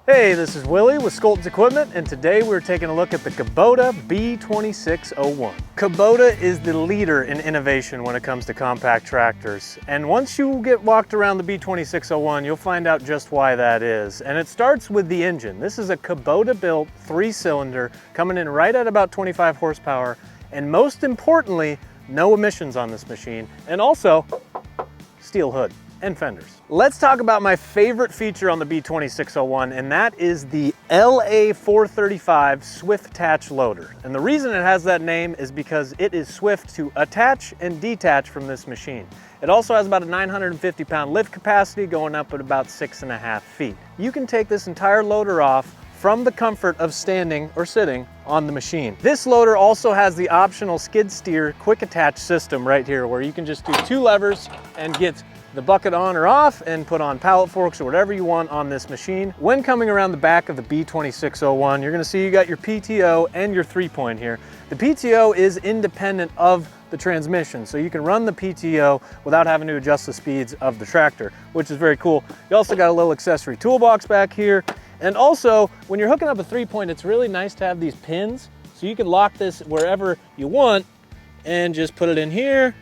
Hey, this is Willie with Skolton's Equipment, and today we're taking a look at the Kubota B2601. Kubota is the leader in innovation when it comes to compact tractors, and once you get walked around the B2601, you'll find out just why that is. And it starts with the engine. This is a Kubota-built 3-cylinder coming in right at about 25 horsepower, and most importantly, no emissions on this machine, and also steel hood and fenders. Let's talk about my favorite feature on the B2601, and that is the LA435 Swift Attach Loader. And the reason it has that name is because it is swift to attach and detach from this machine. It also has about a 950-pound lift capacity going up at about 6.5 feet. You can take this entire loader off from the comfort of standing or sitting on the machine. This loader also has the optional skid steer quick attach system right here, where you can just do 2 levers and get the bucket on or off and put on pallet forks or whatever you want on this machine. When coming around the back of the B2601, you're gonna see you got your PTO and your 3-point here. The PTO is independent of the transmission, so you can run the PTO without having to adjust the speeds of the tractor, which is very cool. You also got a little accessory toolbox back here. And also, when you're hooking up a 3-point, it's really nice to have these pins, so you can lock this wherever you want and just put it in here,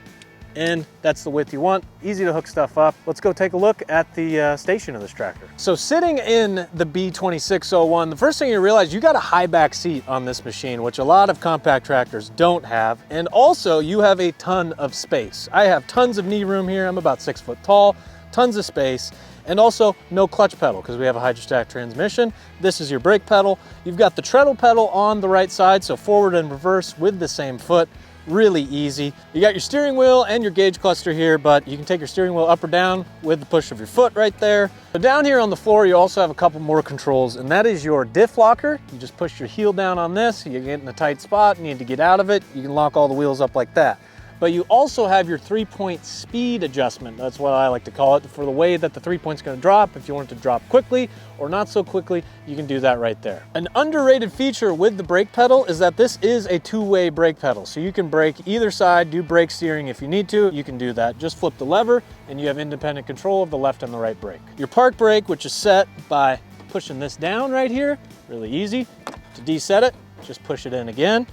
and that's the width you want. Easy to hook stuff up. Let's go take a look at the station of this tractor. So sitting in the B2601, the first thing you realize, you got a high back seat on this machine, which a lot of compact tractors don't have. And also you have a ton of space. I have tons of knee room here. I'm about 6 foot tall, tons of space. And also no clutch pedal because we have a hydrostatic transmission. This is your brake pedal. You've got the treadle pedal on the right side, so forward and reverse with the same foot. Really easy. You got your steering wheel and your gauge cluster here, but you can take your steering wheel up or down with the push of your foot right there. So down here on the floor, you also have a couple more controls, and that is your diff locker. You just push your heel down on this, you get in a tight spot, you need to get out of it, you can lock all the wheels up like that. But you also have your 3-point speed adjustment. That's what I like to call it, for the way that the 3-point's gonna drop. If you want it to drop quickly or not so quickly, you can do that right there. An underrated feature with the brake pedal is that this is a 2-way brake pedal. So you can brake either side, do brake steering if you need to, you can do that. Just flip the lever and you have independent control of the left and the right brake. Your park brake, which is set by pushing this down right here, really easy. To deset it, just push it in again.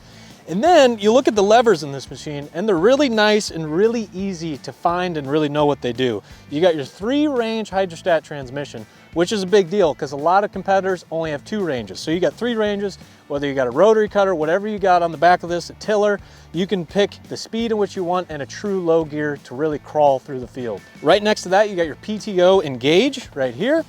And then you look at the levers in this machine, and they're really nice and really easy to find and really know what they do. You got your 3-range hydrostat transmission, which is a big deal because a lot of competitors only have 2 ranges. So you got 3 ranges, whether you got a rotary cutter, whatever you got on the back of this, a tiller, you can pick the speed in which you want and a true low gear to really crawl through the field. Right next to that, you got your PTO and gauge right here.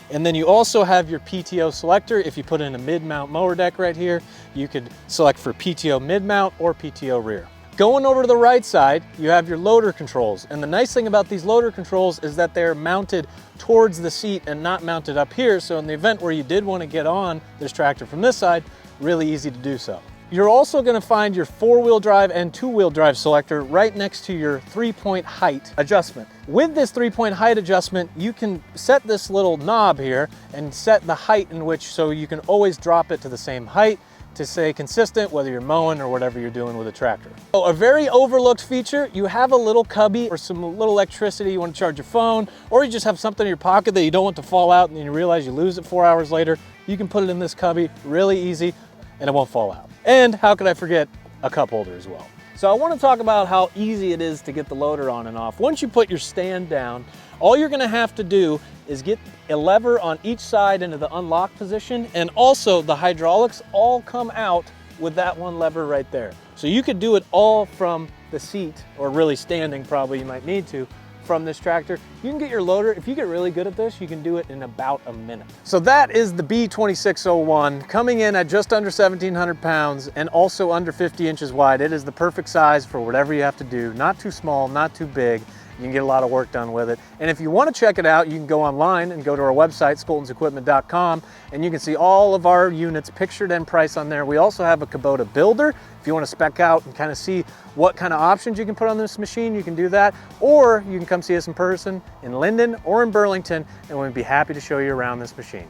And then you also have your PTO selector. If you put in a mid-mount mower deck right here, you could select for PTO mid-mount or PTO rear. Going over to the right side, you have your loader controls. And the nice thing about these loader controls is that they're mounted towards the seat and not mounted up here. So in the event where you did want to get on this tractor from this side, really easy to do so. You're also going to find your 4-wheel drive and 2-wheel drive selector right next to your 3-point height adjustment. With this 3-point height adjustment, you can set this little knob here and set the height in which, so you can always drop it to the same height to stay consistent, whether you're mowing or whatever you're doing with a tractor. So a very overlooked feature, you have a little cubby or some little electricity, you want to charge your phone, or you just have something in your pocket that you don't want to fall out and then you realize you lose it 4 hours later. You can put it in this cubby, really easy, and it won't fall out. And how could I forget a cup holder as well. So I want to talk about how easy it is to get the loader on and off. Once you put your stand down, all you're going to have to do is get a lever on each side into the unlock position, and also the hydraulics all come out with that one lever right there. So you could do it all from the seat, or really standing probably, you might need to, from this tractor. You can get your loader, if you get really good at this, you can do it in about a minute. So that is the B2601 coming in at just under 1,700 pounds and also under 50 inches wide. It is the perfect size for whatever you have to do. Not too small, not too big. You can get a lot of work done with it. And if you want to check it out, you can go online and go to our website, skoltonsequipment.com, and you can see all of our units pictured and priced on there. We also have a Kubota builder. If you want to spec out and kind of see what kind of options you can put on this machine, you can do that. Or you can come see us in person in Linden or in Burlington, and we'd be happy to show you around this machine.